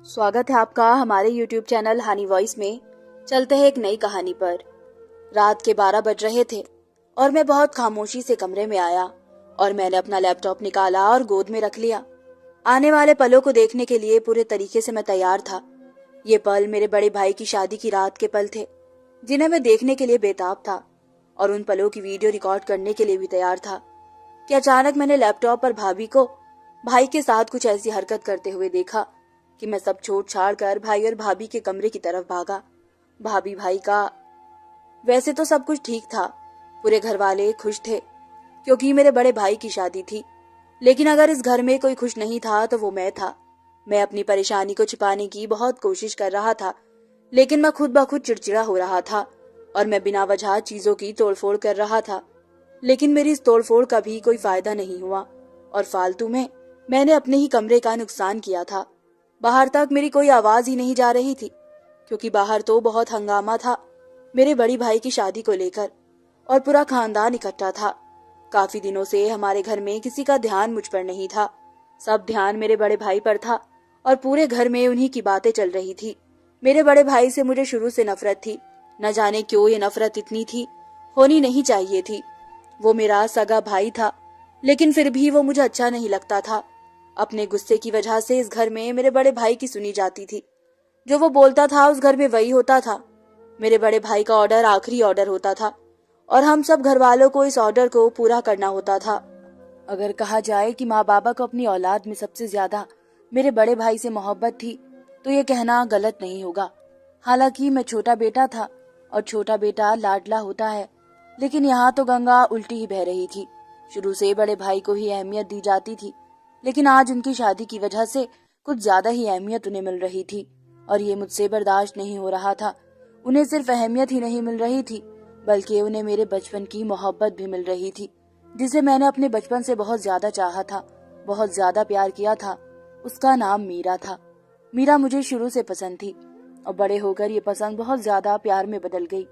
स्वागत है आपका हमारे YouTube चैनल हनी वॉइस में। चलते हैं एक नई कहानी पर। रात के 12 बज रहे थे और मैं बहुत खामोशी से कमरे में आया और मैंने अपना लैपटॉप निकाला और गोद में रख लिया। आने वाले पलों को देखने के लिए पूरे तरीके से मैं तैयार था। ये पल मेरे बड़े भाई की शादी की रात के पल थे, जिन्हें मैं देखने के लिए बेताब था और उन पलों की वीडियो रिकॉर्ड करने के लिए भी तैयार था कि अचानक मैंने लैपटॉप पर भाभी को भाई के साथ कुछ ऐसी हरकत करते हुए देखा कि मैं सब छोड़ छाड़ कर भाई और भाभी के कमरे की तरफ भागा। भाभी भाई का वैसे तो सब कुछ ठीक था, पूरे घर वाले खुश थे क्योंकि मेरे बड़े भाई की शादी थी। लेकिन अगर इस घर में कोई खुश नहीं था तो वो मैं था। मैं अपनी परेशानी को छिपाने की बहुत कोशिश कर रहा था, लेकिन मैं खुद ब खुद चिड़चिड़ा हो रहा था और मैं बिना वजह चीजों की तोड़फोड़ कर रहा था। लेकिन मेरी इस तोड़फोड़ का भी कोई फायदा नहीं हुआ और फालतू में मैंने अपने ही कमरे का नुकसान किया था। बाहर तक मेरी कोई आवाज ही नहीं जा रही थी क्योंकि बाहर तो बहुत हंगामा था मेरे बड़ी भाई की शादी को लेकर और पूरा खानदान इकट्ठा था। काफी दिनों से हमारे घर में किसी का ध्यान मुझ पर नहीं था, सब ध्यान मेरे बड़े भाई पर था और पूरे घर में उन्हीं की बातें चल रही थी। मेरे बड़े भाई से मुझे शुरू से नफरत थी, न जाने क्यों ये नफरत इतनी थी, होनी नहीं चाहिए थी। वो मेरा सगा भाई था लेकिन फिर भी वो मुझे अच्छा नहीं लगता था। अपने गुस्से की वजह से इस घर में मेरे बड़े भाई की सुनी जाती थी। जो वो बोलता था उस घर में वही होता था। मेरे बड़े भाई का ऑर्डर आखिरी ऑर्डर होता था और हम सब घर वालों को इस ऑर्डर को पूरा करना होता था। अगर कहा जाए कि माँ बाबा को अपनी औलाद में सबसे ज्यादा मेरे बड़े भाई से मोहब्बत थी तो ये कहना गलत नहीं होगा। हालांकि मैं छोटा बेटा था और छोटा बेटा लाडला होता है, लेकिन यहाँ तो गंगा उल्टी ही बह रही थी। शुरू से बड़े भाई को ही अहमियत दी जाती थी, लेकिन आज उनकी शादी की वजह से कुछ ज्यादा ही अहमियत उन्हें मिल रही थी और ये मुझसे बर्दाश्त नहीं हो रहा था। उन्हें सिर्फ अहमियत ही नहीं मिल रही थी बल्कि उन्हें मेरे बचपन की मोहब्बत भी मिल रही थी, जिसे मैंने अपने बचपन से बहुत ज्यादा चाहा था, बहुत ज्यादा प्यार किया था। उसका नाम मीरा था। मीरा मुझे शुरू से पसंद थी और बड़े होकर ये पसंद बहुत ज्यादा प्यार में बदल गई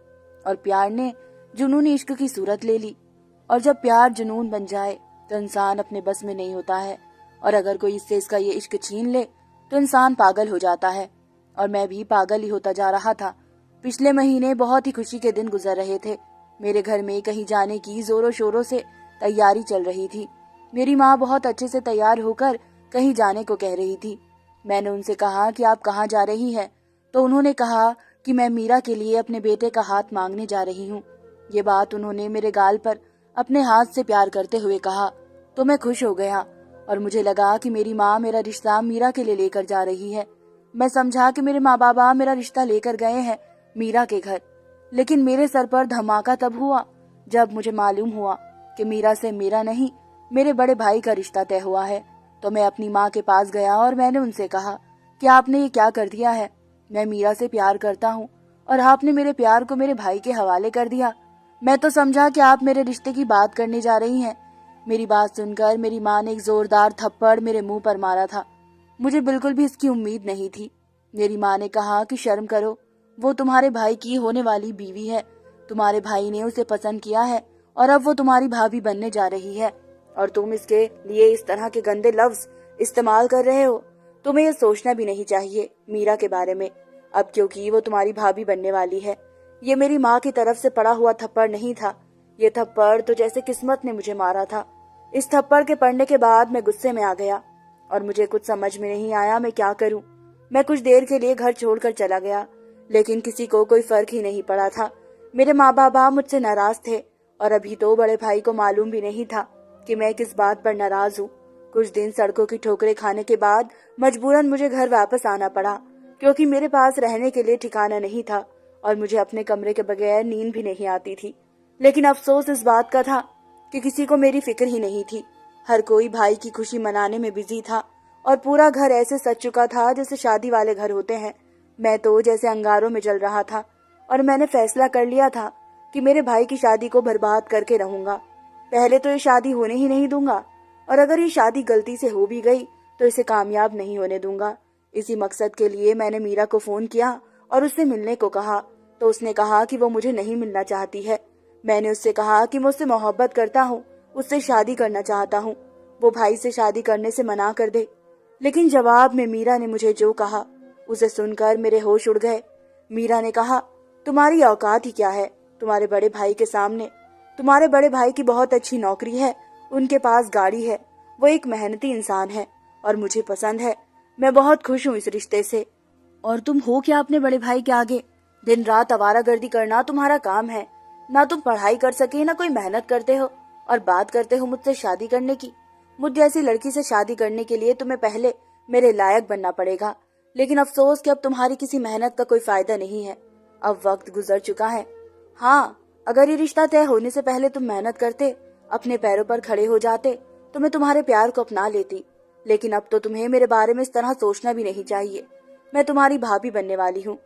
और प्यार ने जुनूनी इश्क की सूरत ले ली। और जब प्यार जुनून बन जाए तो इंसान अपने बस में नहीं होता है और अगर कोई इससे इसका ये इश्क छीन ले तो इंसान पागल हो जाता है। और मैं भी पागल ही होता जा रहा था। पिछले महीने बहुत ही खुशी के दिन गुजर रहे थे। मेरे घर में कहीं जाने की जोरों शोरों से तैयारी चल रही थी। मेरी माँ बहुत अच्छे से तैयार होकर कहीं जाने को कह रही थी। मैंने उनसे कहा कि आप कहाँ जा रही हैं, तो उन्होंने कहा कि मैं मीरा के लिए अपने बेटे का हाथ मांगने जा रही हूँ। ये बात उन्होंने मेरे गाल पर अपने हाथ से प्यार करते हुए कहा तो मैं खुश हो गया और मुझे लगा कि मेरी माँ मेरा रिश्ता मीरा के लिए लेकर जा रही है। मैं समझा कि मेरे माँ बाबा मेरा रिश्ता लेकर गए हैं मीरा के घर। लेकिन मेरे सर पर धमाका तब हुआ जब मुझे मालूम हुआ कि मीरा से मेरा नहीं, मेरे बड़े भाई का रिश्ता तय हुआ है। तो मैं अपनी माँ के पास गया और मैंने उनसे कहा कि आपने ये क्या कर दिया है। मैं मीरा से प्यार करता हूँ और आपने मेरे प्यार को मेरे भाई के हवाले कर दिया। मैं तो समझा कि आप मेरे रिश्ते की बात करने जा रही हैं। मेरी बात सुनकर मेरी माँ ने एक जोरदार थप्पड़ मेरे मुंह पर मारा था। मुझे बिल्कुल भी इसकी उम्मीद नहीं थी। मेरी माँ ने कहा कि शर्म करो, वो तुम्हारे भाई की होने वाली बीवी है। तुम्हारे भाई ने उसे पसंद किया है और अब वो तुम्हारी भाभी बनने जा रही है और तुम इसके लिए इस तरह के गंदे लफ्ज इस्तेमाल कर रहे हो। तुम्हें ये सोचना भी नहीं चाहिए मीरा के बारे में अब, क्योंकि वो तुम्हारी भाभी बनने वाली है। ये मेरी माँ की तरफ से पड़ा हुआ थप्पड़ नहीं था। ये थप्पड़ तो जैसे किस्मत ने मुझे मारा था। इस थप्पड़ के पड़ने के बाद मैं गुस्से में आ गया और मुझे कुछ समझ में नहीं आया मैं क्या करूं। मैं कुछ देर के लिए घर छोड़कर चला गया, लेकिन किसी को कोई फर्क ही नहीं पड़ा था। मेरे माँ बाबा मुझसे नाराज थे और अभी तो बड़े भाई को मालूम भी नहीं था कि मैं किस बात पर नाराज हूँ। कुछ दिन सड़कों की ठोकरें खाने के बाद मजबूरन मुझे घर वापस आना पड़ा, क्योंकि मेरे पास रहने के लिए ठिकाना नहीं था और मुझे अपने कमरे के बगैर नींद भी नहीं आती थी। लेकिन अफसोस इस बात का था कि किसी को मेरी फिक्र ही नहीं थी। हर कोई भाई की खुशी मनाने में बिजी था और पूरा घर ऐसे सज चुका था जैसे शादी वाले घर होते हैं। मैं तो जैसे अंगारों में जल रहा था और मैंने फैसला कर लिया था कि मेरे भाई की शादी को बर्बाद करके रहूंगा। पहले तो ये शादी होने ही नहीं दूंगा और अगर ये शादी गलती से हो भी गई तो इसे कामयाब नहीं होने दूंगा। इसी मकसद के लिए मैंने मीरा को फोन किया और उससे मिलने को कहा, तो उसने कहा कि वो मुझे नहीं मिलना चाहती है। मैंने उससे कहा कि मैं उससे मोहब्बत करता हूँ, उससे शादी करना चाहता हूँ, वो भाई से शादी करने से मना कर दे। लेकिन जवाब में मीरा ने मुझे जो कहा उसे सुनकर मेरे होश उड़ गए। मीरा ने कहा, तुम्हारी औकात ही क्या है तुम्हारे बड़े भाई के सामने। तुम्हारे बड़े भाई की बहुत अच्छी नौकरी है, उनके पास गाड़ी है, वो एक मेहनती इंसान है और मुझे पसंद है। मैं बहुत खुश हूँ इस रिश्ते से। और तुम हो क्या अपने बड़े भाई के आगे? दिन रात आवारागर्दी करना तुम्हारा काम है। ना तुम पढ़ाई कर सके, ना कोई मेहनत करते हो, और बात करते हो मुझसे शादी करने की। मुझ जैसी लड़की से शादी करने के लिए तुम्हें पहले मेरे लायक बनना पड़ेगा। लेकिन अफसोस कि अब तुम्हारी किसी मेहनत का कोई फायदा नहीं है। अब वक्त गुजर चुका है। हाँ, अगर ये रिश्ता तय होने से पहले तुम मेहनत करते, अपने पैरों पर खड़े हो जाते, तो मैं तुम्हारे प्यार को अपना लेती। लेकिन अब तो तुम्हें मेरे बारे में इस तरह सोचना भी नहीं चाहिए। मैं तुम्हारी भाभी बनने वाली हूँ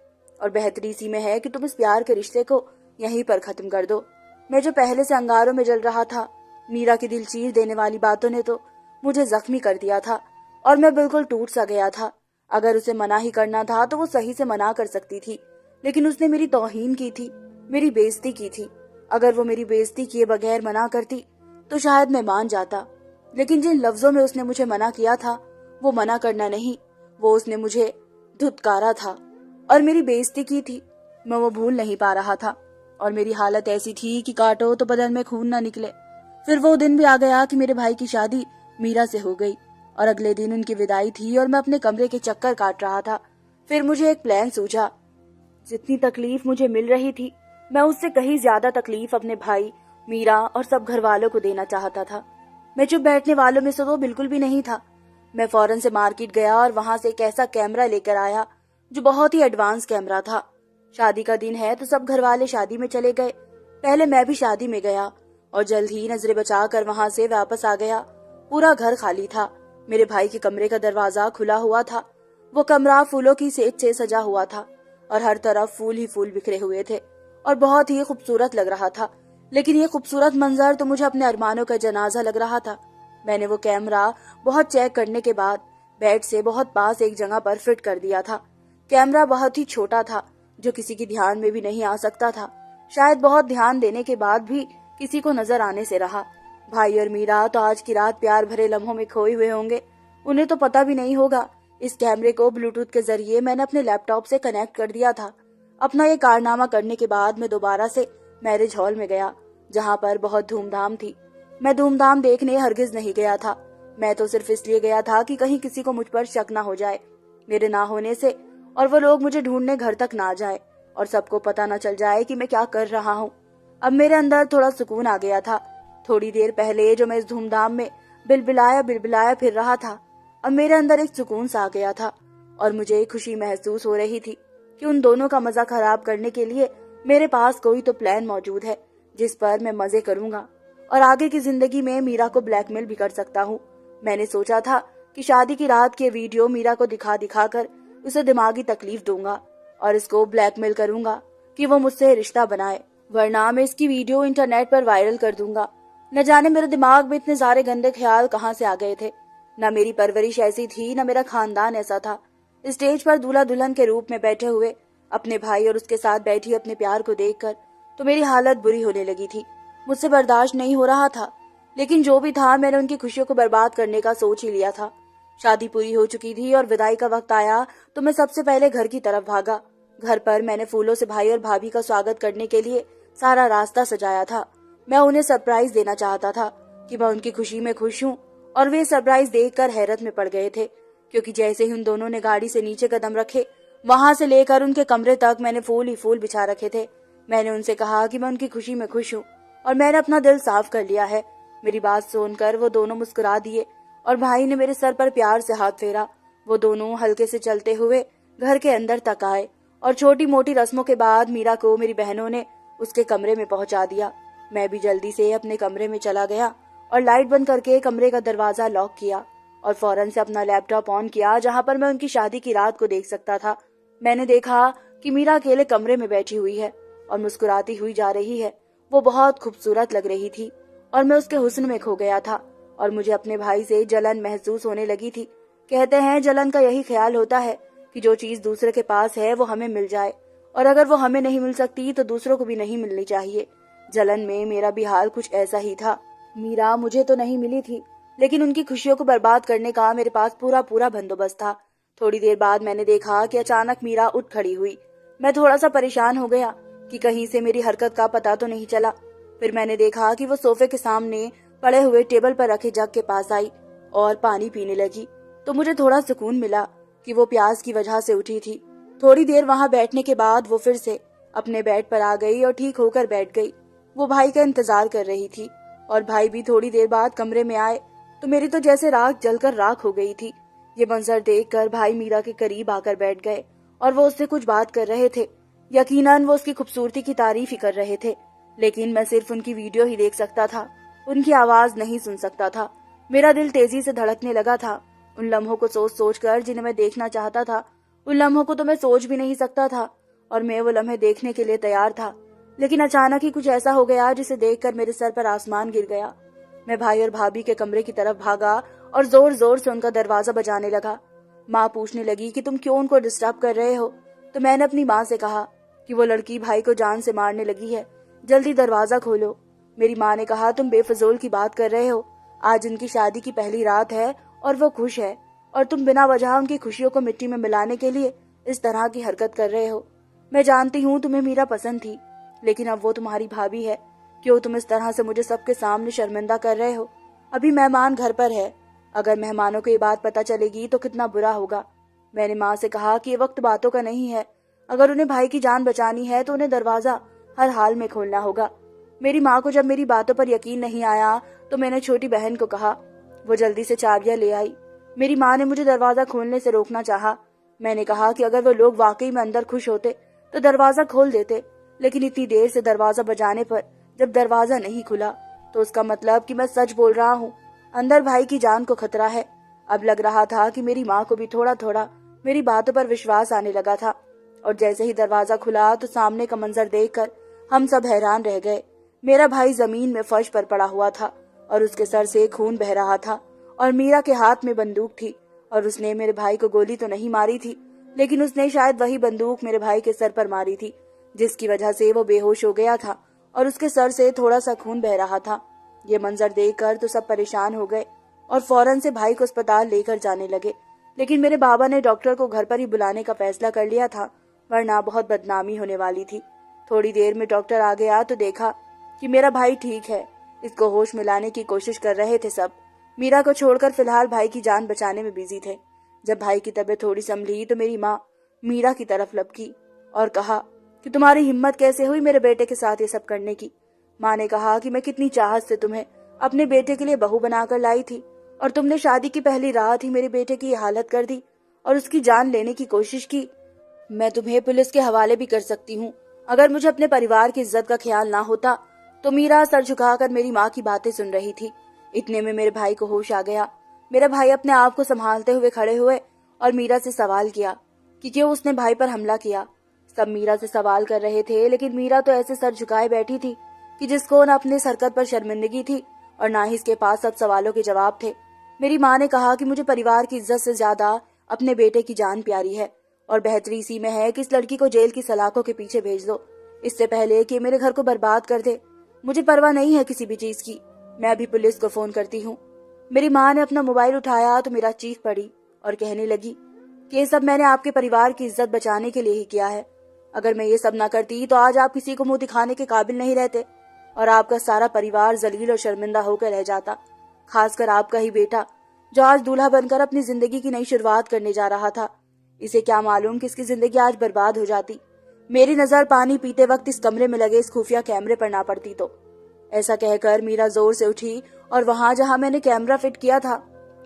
और बेहतरी इसी में है कि तुम इस प्यार के रिश्ते को यहीं पर खत्म कर दो। मैं जो पहले से अंगारों में जल रहा था, मीरा की दिल चीर देने वाली बातों ने तो मुझे जख्मी कर दिया था और मैं बिल्कुल टूट सा गया था। अगर उसे मना ही करना था तो वो सही से मना कर सकती थी, लेकिन उसने मेरी तौहीन की थी, मेरी बेइज्जती की थी। अगर वो मेरी बेइज्जती किए बगैर मना करती तो शायद मैं मान जाता। लेकिन जिन लफ्जों में उसने मुझे मना किया था, वो मना करना नहीं, वो उसने मुझे धुतकारा था और मेरी बेइज्जती की थी। मैं वो भूल नहीं पा रहा था और मेरी हालत ऐसी थी कि काटो तो बदन में खून ना निकले। फिर वो दिन भी आ गया कि मेरे भाई की शादी मीरा से हो गई और अगले दिन उनकी विदाई थी और मैं अपने कमरे के चक्कर काट रहा था। फिर मुझे एक प्लान सूझा। जितनी तकलीफ मुझे मिल रही थी, मैं उससे कहीं ज्यादा तकलीफ अपने भाई, मीरा और सब घर वालों को देना चाहता था। मैं चुप बैठने वालों में से तो बिल्कुल भी नहीं था। मैं फौरन से मार्केट गया और वहां से एक ऐसा कैमरा लेकर आया जो बहुत ही एडवांस कैमरा था। शादी का दिन है तो सब घर वाले शादी में चले गए। पहले मैं भी शादी में गया और जल्द ही नजरें बचाकर वहां से वापस आ गया। पूरा घर खाली था। मेरे भाई के कमरे का दरवाजा खुला हुआ था। वो कमरा फूलों की सेज से सजा हुआ था और हर तरफ फूल ही फूल बिखरे हुए थे और बहुत ही खूबसूरत लग रहा था। लेकिन ये खूबसूरत मंजर तो मुझे अपने अरमानों का जनाजा लग रहा था। मैंने वो कैमरा बहुत चेक करने के बाद बेड से बहुत पास एक जगह पर फिट कर दिया था। कैमरा बहुत ही छोटा था, जो किसी की ध्यान में भी नहीं आ सकता था। शायद बहुत ध्यान देने के बाद भी किसी को नजर आने से रहा। भाई और मीरा तो आज की रात प्यार भरे लम्हों में खोए हुए होंगे। उन्हें तो पता भी नहीं होगा। इस कैमरे को ब्लूटूथ के जरिए मैंने अपने लैपटॉप से कनेक्ट कर दिया था। अपना ये कारनामा करने के बाद मैं दोबारा से मैरिज हॉल में गया, जहाँ पर बहुत धूमधाम थी। मैं धूमधाम देखने हरगिज नहीं गया था। मैं तो सिर्फ इसलिए गया था कि कहीं किसी को मुझ पर शक ना हो जाए मेरे ना होने से, और वो लोग मुझे ढूंढने घर तक ना जाए और सबको पता न चल जाए कि मैं क्या कर रहा हूँ। अब मेरे अंदर थोड़ा सुकून आ गया था। थोड़ी देर पहले जो मैं इस धूमधाम में बिलबिलाया बिलबिलाया फिर रहा था, अब मेरे अंदर एक सुकून सा आ गया था और मुझे खुशी महसूस हो रही थी कि उन दोनों का मजा खराब करने के लिए मेरे पास कोई तो प्लान मौजूद है जिस पर मैं मजे करूंगा और आगे की जिंदगी में मीरा को ब्लैकमेल भी कर सकता हूँ। मैंने सोचा था कि शादी की रात के वीडियो मीरा को दिखा दिखा कर उसे दिमागी तकलीफ दूंगा और इसको ब्लैकमेल करूंगा कि वो मुझसे रिश्ता बनाए, वरना मैं इसकी वीडियो इंटरनेट पर वायरल कर दूंगा। न जाने मेरे दिमाग में इतने सारे गंदे ख्याल कहाँ से आ गए थे। न मेरी परवरिश ऐसी थी, न मेरा खानदान ऐसा था। स्टेज पर दूल्हा दुल्हन के रूप में बैठे हुए अपने भाई और उसके साथ बैठी अपने प्यार को देखकर तो मेरी हालत बुरी होने लगी थी। मुझसे बर्दाश्त नहीं हो रहा था। लेकिन जो भी था, मैंने उनकी खुशियों को बर्बाद करने का सोच ही लिया था। शादी पूरी हो चुकी थी और विदाई का वक्त आया तो मैं सबसे पहले घर की तरफ भागा। घर पर मैंने फूलों से भाई और भाभी का स्वागत करने के लिए सारा रास्ता सजाया था। मैं उन्हें सरप्राइज देना चाहता था कि मैं उनकी खुशी में खुश हूँ, और वे सरप्राइज देखकर हैरत में पड़ गए थे, क्योंकि जैसे ही उन दोनों ने गाड़ी से नीचे कदम रखे, वहां से लेकर उनके कमरे तक मैंने फूल ही फूल बिछा रखे थे। मैंने उनसे कहा कि मैं उनकी खुशी में खुश हूँ और मैंने अपना दिल साफ कर लिया है। मेरी बात सुनकर वो दोनों मुस्कुरा दिए और भाई ने मेरे सर पर प्यार से हाथ फेरा। वो दोनों हल्के से चलते हुए घर के अंदर तक आए और छोटी मोटी रस्मों के बाद मीरा को मेरी बहनों ने उसके कमरे में पहुंचा दिया। मैं भी जल्दी से अपने कमरे में चला गया और लाइट बंद करके कमरे का दरवाजा लॉक किया और फौरन से अपना लैपटॉप ऑन किया, जहां पर मैं उनकी शादी की रात को देख सकता था। मैंने देखा कि मीरा अकेले कमरे में बैठी हुई है और मुस्कुराती हुई जा रही है। वो बहुत खूबसूरत लग रही थी और मैं उसके हुस्न में खो गया था और मुझे अपने भाई से जलन महसूस होने लगी थी। कहते हैं जलन का यही ख्याल होता है कि जो चीज दूसरे के पास है वो हमें मिल जाए, और अगर वो हमें नहीं मिल सकती तो दूसरों को भी नहीं मिलनी चाहिए। जलन में मेरा भी हाल कुछ ऐसा ही था। मीरा मुझे तो नहीं मिली थी, लेकिन उनकी खुशियों को बर्बाद करने का मेरे पास पूरा पूरा बंदोबस्त था। थोड़ी देर बाद मैंने देखा कि अचानक मीरा उठ खड़ी हुई। मैं थोड़ा सा परेशान हो गया कि कहीं से मेरी हरकत का पता तो नहीं चला। फिर मैंने देखा कि वो सोफे के सामने पड़े हुए टेबल पर रखे जग के पास आई और पानी पीने लगी। तो मुझे थोड़ा सुकून मिला कि वो प्यास की वजह से उठी थी। थोड़ी देर वहां बैठने के बाद वो फिर से अपने बेड पर आ गई और ठीक होकर बैठ गई। वो भाई का इंतजार कर रही थी और भाई भी थोड़ी देर बाद कमरे में आए तो मेरी तो जैसे राख जलकर राख हो गई थी। ये मंजर देखकर भाई मीरा के करीब आकर बैठ गए और वो उससे कुछ बात कर रहे थे। यकीनन वो उसकी खूबसूरती की तारीफ ही कर रहे थे, लेकिन मैं सिर्फ उनकी वीडियो ही देख सकता था, उनकी आवाज नहीं सुन सकता था। मेरा दिल तेजी से धड़कने लगा था। उन लम्हों को सोच सोच कर जिन्हें मैं देखना चाहता था, उन लम्हों को तो मैं सोच भी नहीं सकता था और मैं वो लम्हे देखने के लिए तैयार था। लेकिन अचानक ही कुछ ऐसा हो गया जिसे देखकर मेरे सर पर आसमान गिर गया। मैं भाई और भाभी के कमरे की तरफ भागा और जोर जोर से उनका दरवाजा बजाने लगा। माँ पूछने लगी कि तुम क्यों उनको डिस्टर्ब कर रहे हो। तो मैंने अपनी माँ से कहा कि वो लड़की भाई को जान से मारने लगी है, जल्दी दरवाजा खोलो। मेरी माँ ने कहा तुम बेफजूल की बात कर रहे हो, आज उनकी शादी की पहली रात है और वो खुश है और तुम बिना वजह उनकी खुशियों को मिट्टी में मिलाने के लिए इस तरह की हरकत कर रहे हो। मैं जानती हूँ तुम्हें मीरा पसंद थी, लेकिन अब वो तुम्हारी भाभी है। क्यों तुम इस तरह से मुझे सबके सामने शर्मिंदा कर रहे हो। अभी मेहमान घर पर है, अगर मेहमानों को ये बात पता चलेगी तो कितना बुरा होगा। मैंने माँ से कहा कि ये वक्त बातों का नहीं है, अगर उन्हें भाई की जान बचानी है तो उन्हें दरवाजा हर हाल में खोलना होगा। मेरी माँ को जब मेरी बातों पर यकीन नहीं आया तो मैंने छोटी बहन को कहा, वो जल्दी से चाबियां ले आई। मेरी माँ ने मुझे दरवाजा खोलने से रोकना चाहा। मैंने कहा कि अगर वो लोग वाकई में अंदर खुश होते तो दरवाजा खोल देते, लेकिन इतनी देर से दरवाजा बजाने पर जब दरवाजा नहीं खुला तो उसका मतलब कि मैं सच बोल रहा हूँ, अंदर भाई की जान को खतरा है। अब लग रहा था कि मेरी माँ को भी थोड़ा थोड़ा मेरी बातों पर विश्वास आने लगा था। और जैसे ही दरवाजा खुला तो सामने का मंजर देखकर हम सब हैरान रह गए। मेरा भाई जमीन में फर्श पर पड़ा हुआ था और उसके सर से खून बह रहा था और मीरा के हाथ में बंदूक थी और उसने मेरे भाई को गोली तो नहीं मारी थी, लेकिन उसने शायद वही बंदूक मेरे भाई के सर पर मारी थी, जिसकी वजह से वो बेहोश हो गया था और उसके सर से थोड़ा सा खून बह रहा था। ये मंजर देखकर तो सब परेशान हो गए और फौरन से भाई को अस्पताल लेकर जाने लगे। लेकिन मेरे बाबा ने डॉक्टर को घर पर ही बुलाने का फैसला कर लिया था, वरना बहुत बदनामी होने वाली थी। थोड़ी देर में डॉक्टर आ गया तो देखा कि मेरा भाई ठीक है। इसको होश में लाने की कोशिश कर रहे थे सब। मीरा को छोड़कर फिलहाल भाई की जान बचाने में बिजी थे। जब भाई की तबीयत थोड़ी संभली तो मेरी माँ मीरा की तरफ लपकी और कहा कि तुम्हारी हिम्मत कैसे हुई मेरे बेटे के साथ ये सब करने की। माँ ने कहा कि मैं कितनी चाहत से तुम्हें अपने बेटे के लिए बहू बनाकर लाई थी और तुमने शादी की पहली रात ही मेरे बेटे की हालत कर दी और उसकी जान लेने की कोशिश की। मैं तुम्हें पुलिस के हवाले भी कर सकती हूँ अगर मुझे अपने परिवार की इज्जत का ख्याल ना होता। तो मीरा सर झुकाकर मेरी माँ की बातें सुन रही थी। इतने में मेरे भाई को होश आ गया। मेरा भाई अपने आप को संभालते हुए खड़े हुए और मीरा से सवाल किया कि क्यों उसने भाई पर हमला किया। सब मीरा से सवाल कर रहे थे, लेकिन मीरा तो ऐसे सर झुकाए बैठी थी कि जिसको न अपनी हरकत पर शर्मिंदगी थी और ना ही इसके पास सब सवालों के जवाब थे। मेरी माँ ने कहा कि मुझे परिवार की इज्जत से ज्यादा अपने बेटे की जान प्यारी है और बेहतरी इसी में है कि इस लड़की को जेल की सलाखों के पीछे भेज दो, इससे पहले कि मेरे घर को बर्बाद कर दे। मुझे परवाह नहीं है किसी भी चीज की, मैं अभी पुलिस को फोन करती हूँ। मेरी माँ ने अपना मोबाइल उठाया तो मेरा चीख पड़ी और कहने लगी कि ये सब मैंने आपके परिवार की इज्जत बचाने के लिए ही किया है। अगर मैं ये सब ना करती तो आज आप किसी को मुंह दिखाने के काबिल नहीं रहते और आपका सारा परिवार जलील और शर्मिंदा होकर रह जाता, खासकर आपका ही बेटा जो आज दूल्हा बनकर अपनी जिंदगी की नई शुरुआत करने जा रहा था। इसे क्या मालूम कि इसकी जिंदगी आज बर्बाद हो जाती। मेरी नजर पानी पीते वक्त इस कमरे में लगे इस खुफिया कैमरे पर ना पड़ती तो। ऐसा कहकर मीरा जोर से उठी और वहां जहां मैंने कैमरा फिट किया था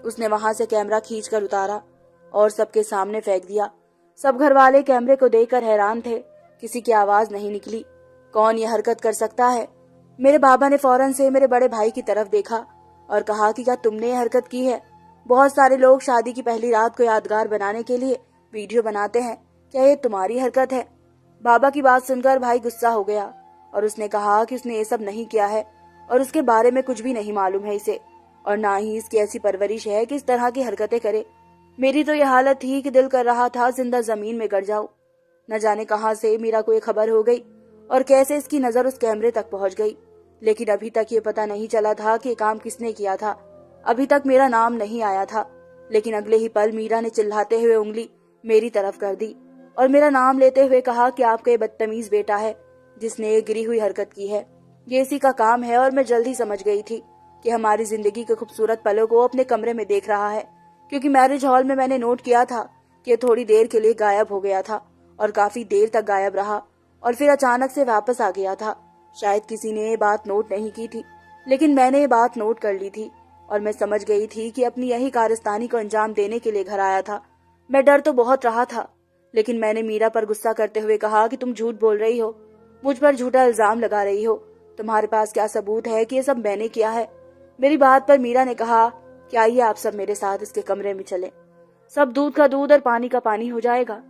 उसने वहां से कैमरा खींचकर उतारा और सबके सामने फेंक दिया। सब घर वाले कैमरे को देखकर हैरान थे। किसी की आवाज नहीं निकली। कौन ये हरकत कर सकता है। मेरे बाबा ने फौरन से मेरे बड़े भाई की तरफ देखा और कहा कि क्या तुमने ये हरकत की है। बहुत सारे लोग शादी की पहली रात को यादगार बनाने के लिए वीडियो बनाते हैं, क्या ये तुम्हारी हरकत है। बाबा की बात सुनकर भाई गुस्सा हो गया और उसने कहा कि उसने ये सब नहीं किया है और उसके बारे में कुछ भी नहीं मालूम है इसे और ना ही इसकी ऐसी परवरिश है कि इस तरह की हरकतें करे। मेरी तो यह हालत थी कि दिल कर रहा था जिंदा जमीन में गड़ जाऊं। न जाने कहां से मीरा को ये खबर हो गई और कैसे इसकी नजर उस कैमरे तक पहुंच गई, लेकिन अभी तक ये पता नहीं चला था कि ये काम किसने किया था। अभी तक मेरा नाम नहीं आया था। लेकिन अगले ही पल मीरा ने चिल्लाते हुए उंगली मेरी तरफ कर दी और मेरा नाम लेते हुए कहा कि आपका ये बदतमीज बेटा है जिसने ये गिरी हुई हरकत की है। ये इसी का काम है। और मैं जल्दी समझ गई थी कि हमारी जिंदगी के खूबसूरत पलों को अपने कमरे में देख रहा है, क्योंकि मैरिज हॉल में मैंने नोट किया था कि ये थोड़ी देर के लिए गायब हो गया था और काफी देर तक गायब रहा और फिर अचानक से वापस आ गया था। शायद किसी ने ये बात नोट नहीं की थी, लेकिन मैंने ये बात नोट कर ली थी और मैं समझ गई थी कि अपनी यही कारस्तानी को अंजाम देने के लिए घर आया था। मैं डर तो बहुत रहा था, लेकिन मैंने मीरा पर गुस्सा करते हुए कहा कि तुम झूठ बोल रही हो, मुझ पर झूठा इल्जाम लगा रही हो। तुम्हारे पास क्या सबूत है कि ये सब मैंने किया है? मेरी बात पर मीरा ने कहा कि आइए आप सब मेरे साथ इसके कमरे में चलें, सब दूध का दूध और पानी का पानी हो जाएगा।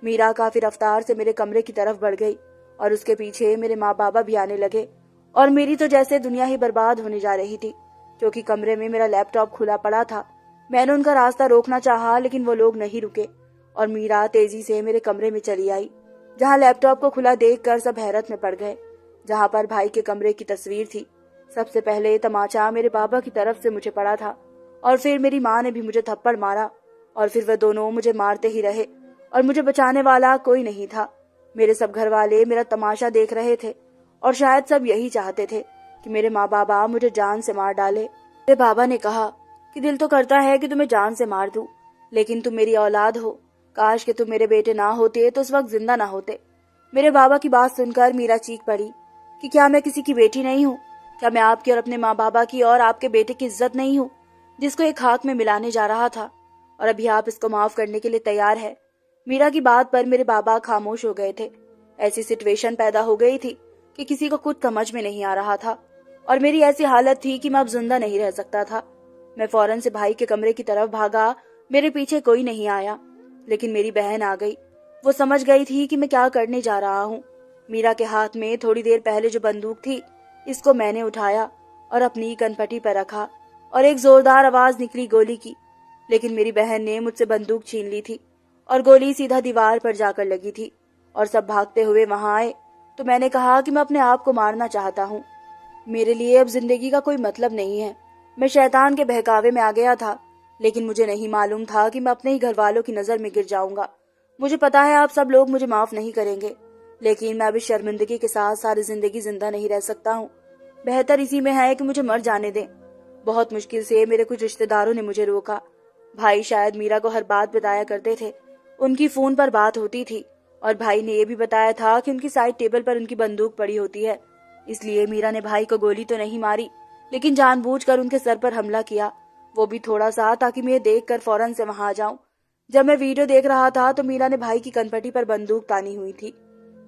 मीरा काफी रफ्तार से मेरे कमरे की तरफ बढ़ गई और उसके पीछे मेरे माँ बाबा भी आने लगे और मेरी तो जैसे दुनिया ही बर्बाद होने जा रही थी, क्योंकि कमरे में मेरा लैपटॉप खुला पड़ा था। मैंने उनका रास्ता रोकना चाहा, लेकिन वो लोग नहीं रुके और मीरा तेजी से मेरे कमरे में चली आई, जहाँ लैपटॉप को खुला देखकर सब हैरत में पड़ गए, जहाँ पर भाई के कमरे की तस्वीर थी। सबसे पहले तमाचा मेरे बाबा की तरफ से मुझे पड़ा था और फिर मेरी माँ ने भी मुझे थप्पड़ मारा और फिर वह दोनों मुझे मारते ही रहे और मुझे बचाने वाला कोई नहीं था। मेरे सब घर वाले मेरा तमाशा देख रहे थे और शायद सब यही चाहते थे कि मेरे माँ बाबा मुझे जान से मार डाले। मेरे बाबा ने कहा कि दिल तो करता है कि तुम्हें जान से मार दूं, लेकिन तुम मेरी औलाद हो, काश कि तुम मेरे बेटे ना होते तो उस वक्त जिंदा ना होते। मेरे बाबा की बात सुनकर मीरा चीख पड़ी कि क्या मैं किसी की बेटी नहीं हूँ? क्या मैं आपकी और अपने माँ बाबा की और आपके बेटे की इज्जत नहीं हूँ, जिसको एक खाक में मिलाने जा रहा था, और अभी आप इसको माफ करने के लिए तैयार है? मीरा की बात पर मेरे बाबा खामोश हो गए थे। ऐसी सिचुएशन पैदा हो गई थी कि किसी को कुछ समझ में नहीं आ रहा था और मेरी ऐसी हालत थी कि मैं अब जिंदा नहीं रह सकता था। मैं फौरन से भाई के कमरे की तरफ भागा। मेरे पीछे कोई नहीं आया, लेकिन मेरी बहन आ गई। वो समझ गई थी कि मैं क्या करने जा रहा हूँ। मीरा के हाथ में थोड़ी देर पहले जो बंदूक थी, इसको मैंने उठाया और अपनी कनपटी पर रखा और एक जोरदार आवाज निकली गोली की, लेकिन मेरी बहन ने मुझसे बंदूक छीन ली थी और गोली सीधा दीवार पर जाकर लगी थी और सब भागते हुए वहां आए। तो मैंने कहा कि मैं अपने आप को मारना चाहता हूँ। मेरे लिए अब जिंदगी का कोई मतलब नहीं है। मैं शैतान के बहकावे में आ गया था, लेकिन मुझे नहीं मालूम था कि मैं अपने ही घर वालों की नजर में गिर जाऊंगा। मुझे पता है आप सब लोग मुझे माफ नहीं करेंगे, लेकिन मैं अभी शर्मिंदगी के साथ सारी जिंदगी जिंदा नहीं रह सकता हूँ। बेहतर इसी में है कि मुझे मर जाने दें। बहुत मुश्किल से मेरे कुछ रिश्तेदारों ने मुझे रोका। भाई शायद मीरा को हर बात बताया करते थे। उनकी फोन पर बात होती थी और भाई ने यह भी बताया था कि उनकी साइड टेबल पर उनकी बंदूक पड़ी होती है। इसलिए मीरा ने भाई को गोली तो नहीं मारी, लेकिन जानबूझकर उनके सर पर हमला किया, वो भी थोड़ा सा, ताकि मैं देखकर फौरन से वहां आ जाऊं। जब मैं वीडियो देख रहा था तो मीरा ने भाई की कनपटी पर बंदूक तानी हुई थी,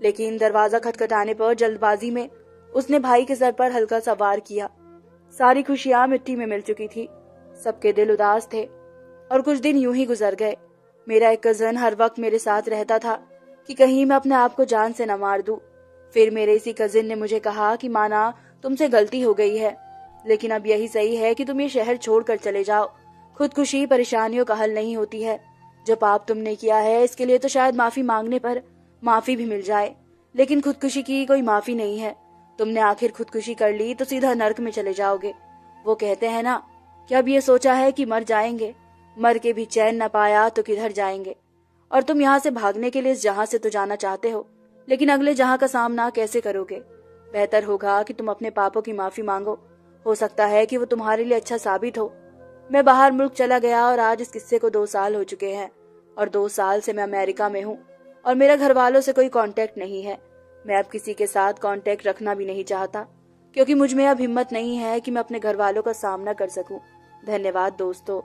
लेकिन दरवाजा खटखटाने पर जल्दबाजी में उसने भाई के सर पर हल्का सा वार किया। सारी खुशियां मिट्टी में मिल चुकी थी। सबके दिल उदास थे और कुछ दिन यूं ही गुजर गए। मेरा एक कजन हर वक्त मेरे साथ रहता था कि कहीं मैं अपने आप को जान से न मार दूं। फिर मेरे इसी कजिन ने मुझे कहा कि माना तुमसे गलती हो गई है, लेकिन अब यही सही है कि तुम ये शहर छोड़कर चले जाओ। खुदकुशी परेशानियों का हल नहीं होती है। जो पाप तुमने किया है इसके लिए तो शायद माफी मांगने पर माफी भी मिल जाए, लेकिन खुदकुशी की कोई माफी नहीं है। तुमने आखिर खुदकुशी कर ली तो सीधा नर्क में चले जाओगे। वो कहते हैं ना कि अब ये सोचा है कि मर जाएंगे, मर के भी चैन न पाया तो किधर जाएंगे। और तुम यहाँ से भागने के लिए इस जहां से तो जाना चाहते हो, लेकिन अगले जहां का सामना कैसे करोगे? बेहतर होगा कि तुम अपने पापों की माफी मांगो। हो सकता है कि वो तुम्हारे लिए अच्छा साबित हो। मैं बाहर मुल्क चला गया और आज इस किस्से को 2 साल हो चुके हैं और 2 साल से मैं अमेरिका में हूँ और मेरा घर वालों से कोई कांटेक्ट नहीं है। मैं अब किसी के साथ कांटेक्ट रखना भी नहीं चाहता, क्योंकि मुझ में अब हिम्मत नहीं है कि मैं अपने घर वालों का सामना कर सकूं। धन्यवाद दोस्तों।